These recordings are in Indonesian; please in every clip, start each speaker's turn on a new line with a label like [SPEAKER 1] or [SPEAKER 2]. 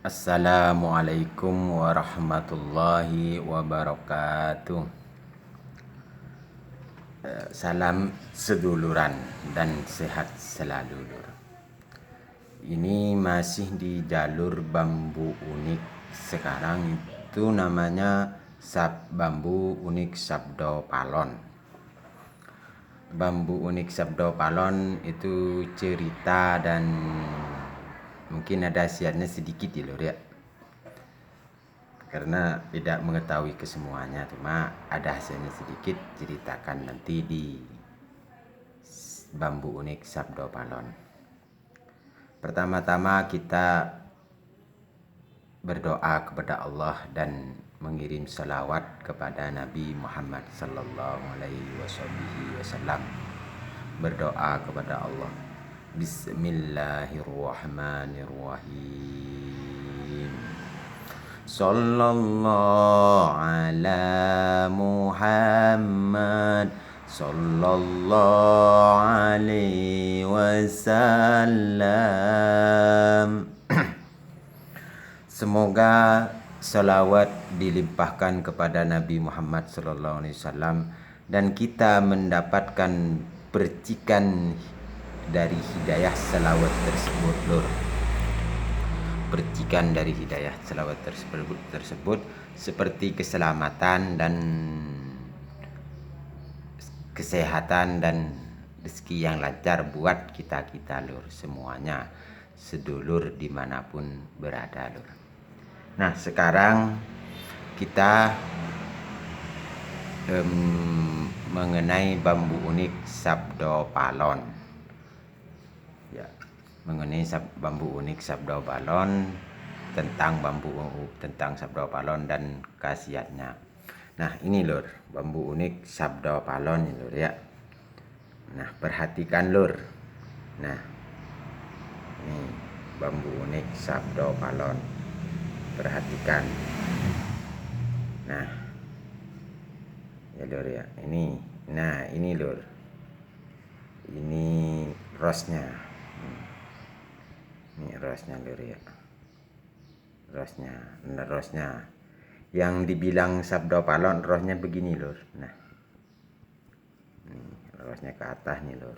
[SPEAKER 1] Assalamualaikum warahmatullahi wabarakatuh. Salam seduluran dan sehat selalu, Lur. Ini masih di jalur bambu unik. Sekarang itu namanya bambu unik Sabdo Palon. Bambu unik Sabdo Palon itu cerita dan mungkin ada khasiatnya sedikit ya, Lur ya. Karena tidak mengetahui kesemuanya, cuma ada hasilnya sedikit, ceritakan nanti di bambu unik Sabdo Palon. Pertama-tama kita berdoa kepada Allah dan mengirim salawat kepada Nabi Muhammad sallallahu alaihi wasallam. Berdoa kepada Allah. Bismillahirrahmanirrahim. Sallallahu ala Muhammad sallallahu alaihi wasallam. Semoga salawat dilimpahkan kepada Nabi Muhammad sallallahu alaihi wasallam dan kita mendapatkan percikan dari hidayah salawat tersebut, Lur. Percikan dari hidayah salawat tersebut seperti keselamatan dan kesehatan dan rezeki yang lancar buat kita Lur, semuanya sedulur dimanapun berada, Lur. Nah, sekarang kita mengenai bambu unik Sabdo Palon. Ya, mengenai bambu unik Sabdo Palon, tentang Sabdo Palon dan khasiatnya. Nah, ini Lur, bambu unik Sabdo Palon ini, Lur ya. Nah, perhatikan, Lur. Nah, ini bambu unik Sabdo Palon. Perhatikan. Nah, ya Lur ya, ini. Nah, ini Lur. Ini rosnya. Ini rosnya, Lur ya. Rosnya. Yang dibilang Sabdo Palon, rosnya begini, Lur. Nah, ini rosnya ke atas nih, Lur.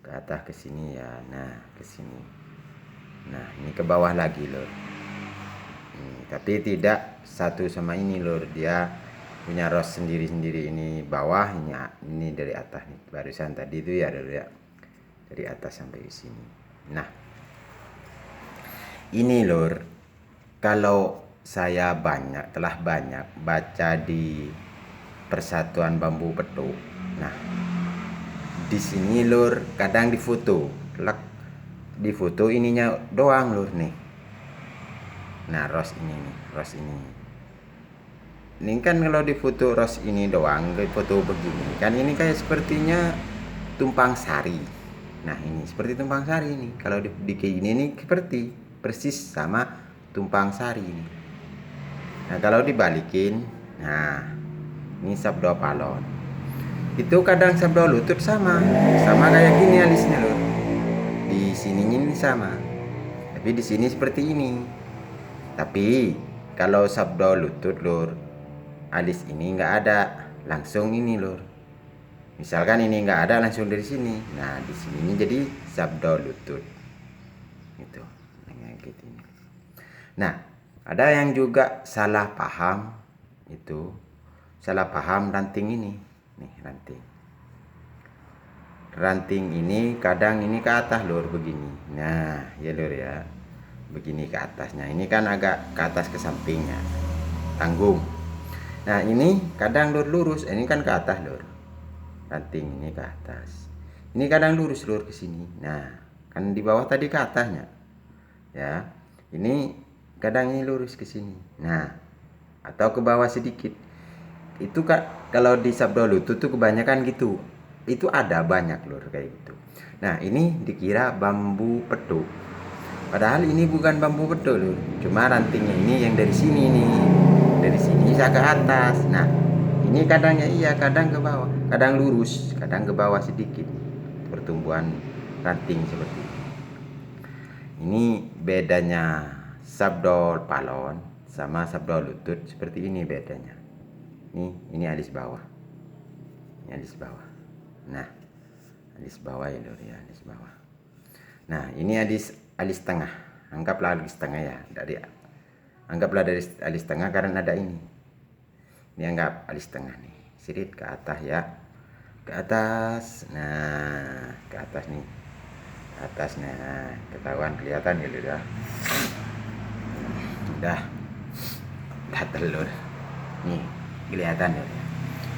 [SPEAKER 1] Ke atas ke sini ya. Nah, ke sini. Nah, ini ke bawah lagi, Lur. Tapi tidak satu sama ini, Lur. Dia punya ros sendiri-sendiri. Ini bawah, ini dari atas nih. Barisan tadi itu ya, Lur ya. Dari atas sampai ke sini. Nah, ini Lur, kalau saya telah banyak baca di Persatuan Bambu Petuk. Nah, di sini Lur, kadang difoto, difoto ininya doang, Lur nih. Nah, ros ini. Ini kan kalau difoto ros ini doang, difoto begini, kan ini kayak sepertinya tumpang sari. Nah, ini seperti tumpang sari ini. Kalau di kayak ini seperti persis sama tumpang sari ini. Nah, kalau dibalikin, nah ini Sabdo Palon. Itu kadang Sabdo Lutut sama kayak gini alisnya, Lur. Di sininya ini sama, tapi di sini seperti ini. Tapi kalau Sabdo Lutut, Lur, alis ini nggak ada, langsung ini, Lur. Misalkan ini nggak ada, langsung dari sini. Nah, di sininya jadi Sabdo Lutut. Gitu. Gitu. Nah, ada yang juga salah paham itu. Salah paham ranting ini. Nih, ranting. Ranting ini kadang ini ke atas, Lur, begini. Nah, ya Lur ya. Begini ke atasnya. Ini kan agak ke atas ke sampingnya. Tanggung. Nah, ini kadang Lur lurus. Ini kan ke atas, Lur. Ranting ini ke atas. Ini kadang lurus, Lur, ke sini. Nah, kan di bawah tadi ke atasnya. Ya. Ini kadang ini lurus ke sini. Nah, atau ke bawah sedikit. Itu kalau di Sabdo Lutut tuh kebanyakan gitu. Itu ada banyak, Lur, kayak gitu. Nah, ini dikira bambu petuk. Padahal ini bukan bambu petuk, Lur. Cuma rantingnya ini yang dari sini nih. Dari sini bisa ke atas. Nah, ini kadangnya iya, kadang ke bawah. Kadang lurus, kadang ke bawah sedikit. Pertumbuhan ranting seperti ini. Ini bedanya sabdo palon sama sabdo lutut seperti ini bedanya. Ini alis bawah. Ini alis bawah. Nah, alis bawah ya lur ya, alis bawah. Nah, ini alis tengah. Anggaplah alis tengah ya. Anggaplah dari alis tengah karena ada ini. Ini anggap alis tengah nih. Sirit ke atas ya. Ke atas. Nah, ke atas nih. Ke atas nah, ketahuan kelihatan ya lur ya. Udah telur. Nih, kelihatan ya.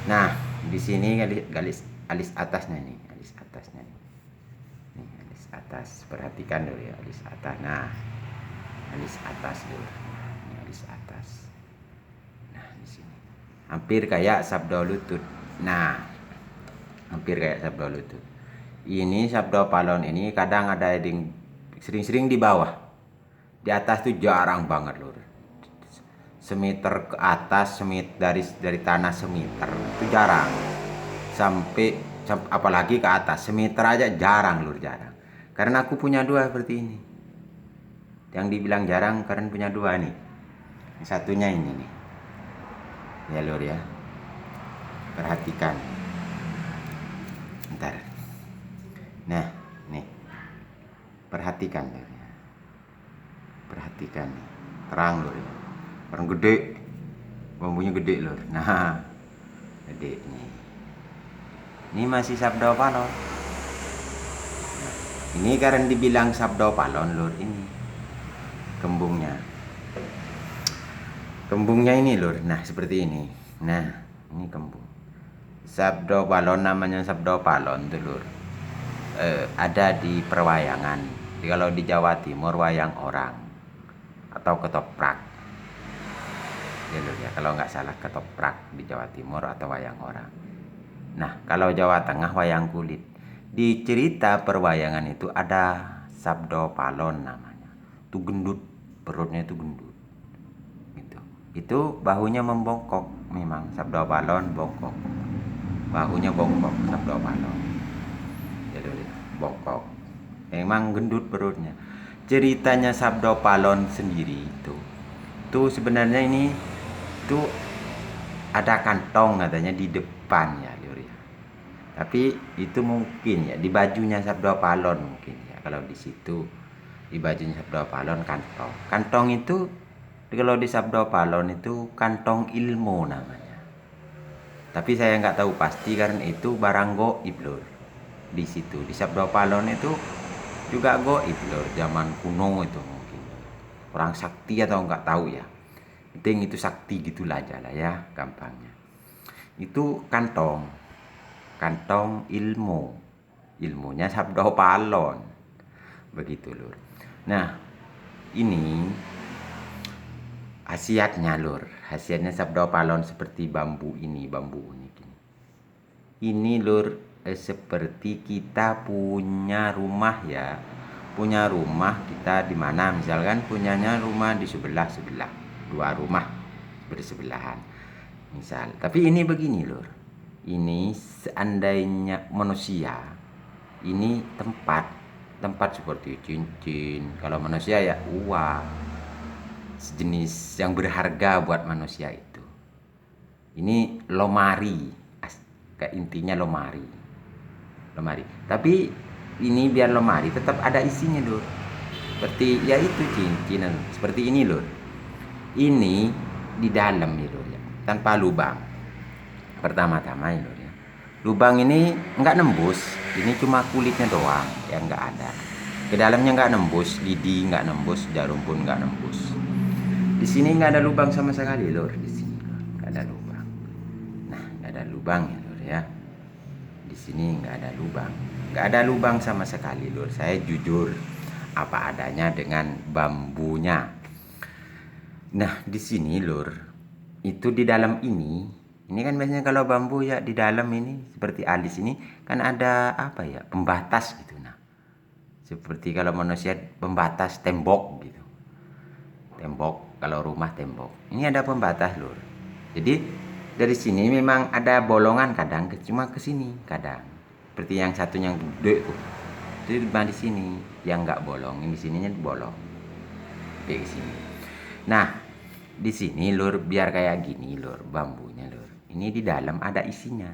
[SPEAKER 1] Nah, di sini alis atasnya nih, alis atasnya nih. Nih, alis atas. Perhatikan dulu ya, alis atas. Nah, alis atas dulu. Ini alis atas. Nah, di sini. Hampir kayak sabdo lutut. Nah, hampir kayak sabdo lutut. Ini sabdo palon ini kadang ada yang sering-sering di bawah. Di atas tuh jarang banget lur. Semeter ke atas, dari tanah semeter itu jarang. Sampai apalagi ke atas semeter aja jarang lur, jarang. Karena aku punya dua seperti ini. Yang dibilang jarang karena punya dua nih. Yang satunya ini nih. Ya lur ya. Perhatikan. Bentar. Nah, nih. Perhatikan lur ya. Perhatikan nih. Terang lur ya. Orang gede. Bambunya gede lur. Nah, gede nih. Ini masih sabdo palon. Nah, ini karena dibilang sabdo palon lur, ini kembungnya. Kembungnya ini lur. Nah, seperti ini. Nah, ini kembung. Sabdo palon namanya sabdo palon tuh lur. Ada di perwayangan. Jadi, kalau di Jawa Timur wayang orang atau ketoprak. Ya lur ya, kalau nggak salah ketoprak di Jawa Timur atau wayang orang. Nah, kalau Jawa Tengah wayang kulit. Di cerita perwayangan itu ada sabdo palon namanya. Itu gendut, perutnya itu gendut. Gitu. Itu bahunya membongkok, memang sabdo palon bongkok. Bahunya bongkok sabdo palon. Ya lur ya, bongkok. Memang gendut perutnya. Ceritanya sabdo palon sendiri itu sebenarnya ini itu ada kantong katanya di depan ya lur ya. Tapi itu mungkin ya di bajunya sabdo palon mungkin ya. Kalau di situ di bajunya sabdo palon kantong. Kantong itu kalau di sabdo palon itu kantong ilmu namanya. Tapi saya nggak tahu pasti karena itu barang goib lur. Di situ di sabdo palon itu juga goib lur, zaman kuno itu mungkin. Orang sakti atau nggak tahu ya. Penting itu sakti gitulah aja lah ya, gampangnya. Itu kantong ilmu, ilmunya sabdo palon, begitu lur. Nah, ini khasiatnya lur, khasiatnya sabdo palon seperti bambu ini gini. Ini lur seperti kita punya rumah ya, punya rumah kita di mana, misalkan punyanya rumah di sebelah dua rumah bersebelahan misal. Tapi ini begini lur, ini seandainya manusia ini tempat seperti cincin, kalau manusia ya uang sejenis yang berharga buat manusia itu. Ini lemari, kayak intinya lemari. Tapi ini biar lemari tetap ada isinya lur, seperti ya itu cincinan seperti ini lur. Ini di dalam ya lur ya, tanpa lubang. Pertama-tama ya lur ya, lubang ini enggak nembus, ini cuma kulitnya doang yang enggak ada. Ke dalamnya enggak nembus, lidi enggak nembus, jarum pun enggak nembus. Di sini enggak ada lubang sama sekali lur, di sini enggak ada lubang. Nah, enggak ada lubang ya lur ya. Di sini enggak ada lubang. Enggak ada lubang sama sekali lur. Saya jujur apa adanya dengan bambunya. Nah, di sini lur, itu di dalam ini kan biasanya kalau bambu ya di dalam ini seperti alis ini kan ada apa ya, pembatas gitu. Nah, seperti kalau manusia pembatas tembok gitu. Tembok, kalau rumah tembok. Ini ada pembatas lur. Jadi dari sini memang ada bolongan kadang, cuma ke sini kadang. Seperti yang satunya yang gede tuh. Itu di sini yang nggak bolong, ini sininya bolong. sampai ke sini. Nah, di sini lur, biar kayak gini lur, bambunya lur. Ini di dalam ada isinya.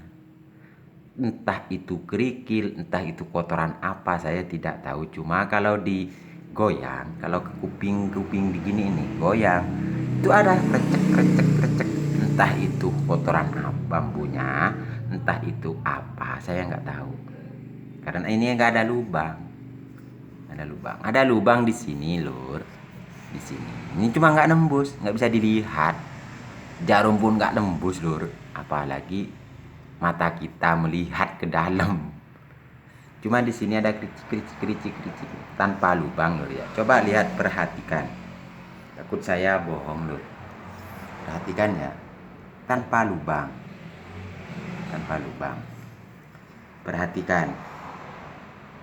[SPEAKER 1] Entah itu kerikil, entah itu kotoran apa, saya tidak tahu. Cuma kalau digoyang, kalau ke kuping-kuping begini ini goyang, itu ada krecek. Entah itu kotoran bambunya, entah itu apa, saya nggak tahu. Karena ini nggak ada lubang. Ada lubang di sini lur, di sini. Ini cuma nggak nembus, nggak bisa dilihat. Jarum pun nggak nembus lur, apalagi mata kita melihat ke dalam. Cuma di sini ada kericik tanpa lubang lur ya. Coba lihat, perhatikan. Takut saya bohong lur. Perhatikan ya, tanpa lubang. Perhatikan,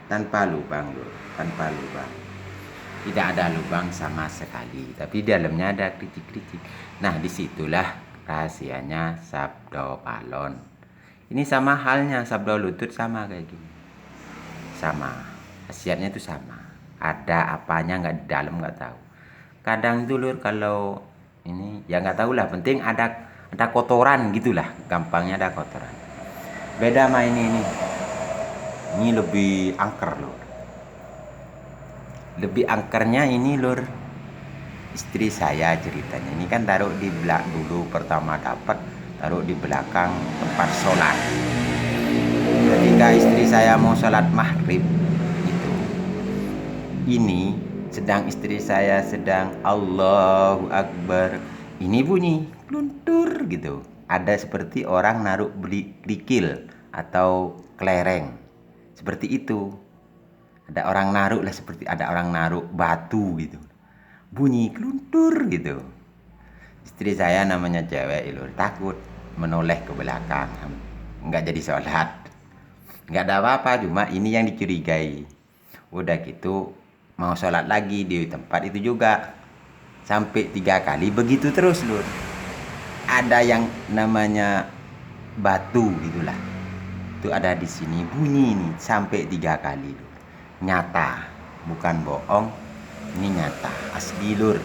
[SPEAKER 1] tanpa lubang lur, tanpa lubang. Tidak ada lubang sama sekali, tapi di dalamnya ada kericik. Nah, disitulah rahasianya sabdo palon. Ini sama halnya sabdo lutut, sama kayak gini. Sama, khasiatnya itu sama. Ada apanya nggak di dalam nggak tahu. Kadang itu lur kalau ini ya nggak tahu lah, penting ada kotoran gitulah, gampangnya ada kotoran. Beda sama ini lebih angker lur. Lebih angkernya ini lur, istri saya ceritanya. Ini kan taruh di belakang dulu, pertama dapat taruh di belakang tempat sholat. Ketika istri saya mau sholat maghrib itu, ini istri saya sedang Allahu Akbar, ini bunyi luntur gitu. Ada seperti orang naruh kerikil atau kelereng, seperti itu. Ada orang naruh lah, seperti ada orang naruh batu gitu, bunyi keluntur gitu. Istri saya namanya cewek lur, takut, menoleh ke belakang, nggak jadi sholat. Nggak ada apa-apa, cuma ini yang dicurigai. Udah gitu mau sholat lagi di tempat itu juga, sampai 3 kali begitu terus lur. Ada yang namanya batu gitulah, itu ada di sini, bunyi nih sampai 3 kali lur. Nyata, bukan bohong, ini nyata, asli lur.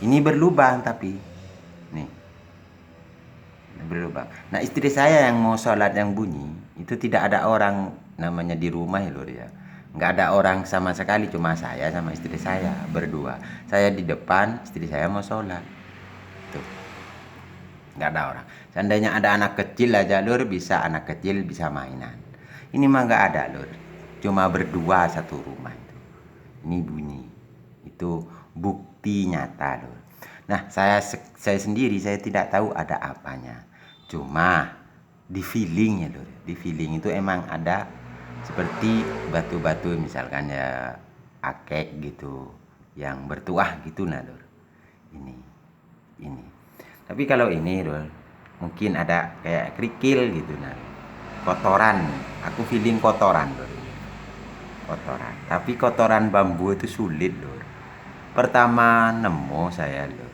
[SPEAKER 1] Ini berlubang tapi nih berlubang. Nah, istri saya yang mau sholat yang bunyi itu tidak ada orang namanya di rumah ya lur ya. Nggak ada orang sama sekali, cuma saya sama istri saya berdua. Saya di depan, istri saya mau sholat. Tuh, nggak ada orang. Seandainya ada anak kecil aja lur, bisa anak kecil bisa mainan. Ini mah nggak ada lur. Cuma berdua satu rumah itu. Ini bunyi. Itu bukti nyata loh. Nah, saya sendiri saya tidak tahu ada apanya. Cuma di feeling ya loh. Di feeling itu emang ada seperti batu-batu misalkan ya akek gitu yang bertuah gitu nah lor. Ini. Tapi kalau ini lor, mungkin ada kayak kerikil gitu nah. Kotoran. Aku feeling kotoran lor. Kotoran. Tapi kotoran bambu itu sulit lur. Pertama nemu saya lur,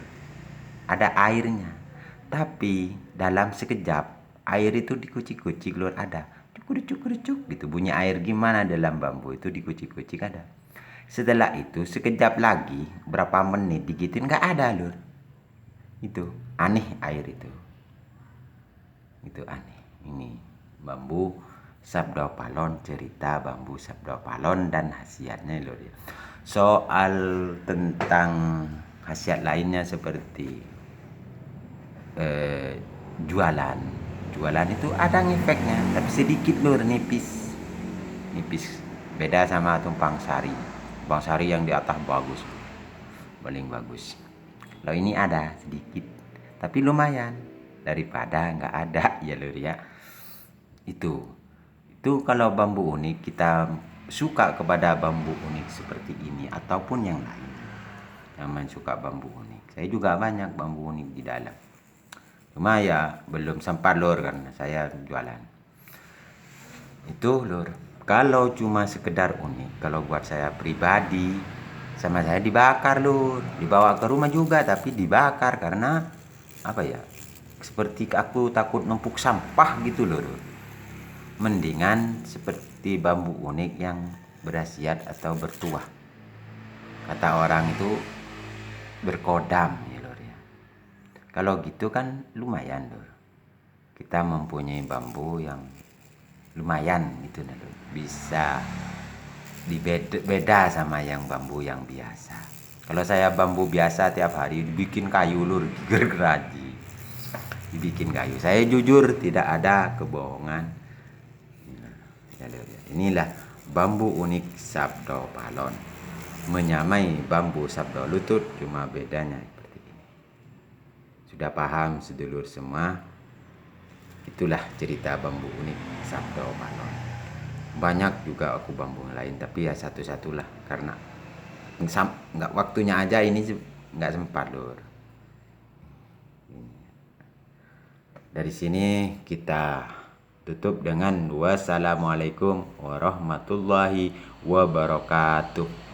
[SPEAKER 1] ada airnya. Tapi dalam sekejap air itu dikucik-kucik lur, ada cuk gitu bunyi air gimana dalam bambu itu dikucik-kucik ada. Setelah itu sekejap lagi berapa menit digitin nggak ada lur. Itu aneh air itu. Itu aneh. Ini bambu sabdo palon, cerita bambu sabdo palon dan khasiatnya lho ya. Soal tentang khasiat lainnya seperti jualan itu ada ngefeknya, tapi sedikit lur, nipis. Beda sama tumpang sari yang di atas bagus, paling bagus. Kalau ini ada sedikit, tapi lumayan daripada nggak ada ya lur ya. Itu kalau bambu unik, kita suka kepada bambu unik seperti ini ataupun yang lain, jangan suka bambu unik. Saya juga banyak bambu unik di dalam, cuma ya belum sempat lur karena saya jualan. Itu lur, kalau cuma sekedar unik, kalau buat saya pribadi, sama saya dibakar lur, dibawa ke rumah juga tapi dibakar. Karena apa ya, seperti aku takut numpuk sampah gitu lur. Mendingan seperti bambu unik yang berkhasiat atau bertuah. Kata orang itu berkodam ya lor ya. Kalau gitu kan lumayan lor. Kita mempunyai bambu yang lumayan gitu nah lor. Bisa beda sama yang bambu yang biasa. Kalau saya bambu biasa tiap hari dibikin kayu lur, gergaji. Dibikin kayu. Saya jujur tidak ada kebohongan. Inilah bambu unik Sabdo Palon. Menyamai bambu Sabdo Lutut, cuma bedanya seperti ini. Sudah paham sedulur semua? Itulah cerita bambu unik Sabdo Palon. Banyak juga aku bambu lain, tapi ya satu-satulah karena nggak waktunya aja ini nggak sempat lur. Dari sini kita tutup dengan wassalamualaikum warahmatullahi wabarakatuh.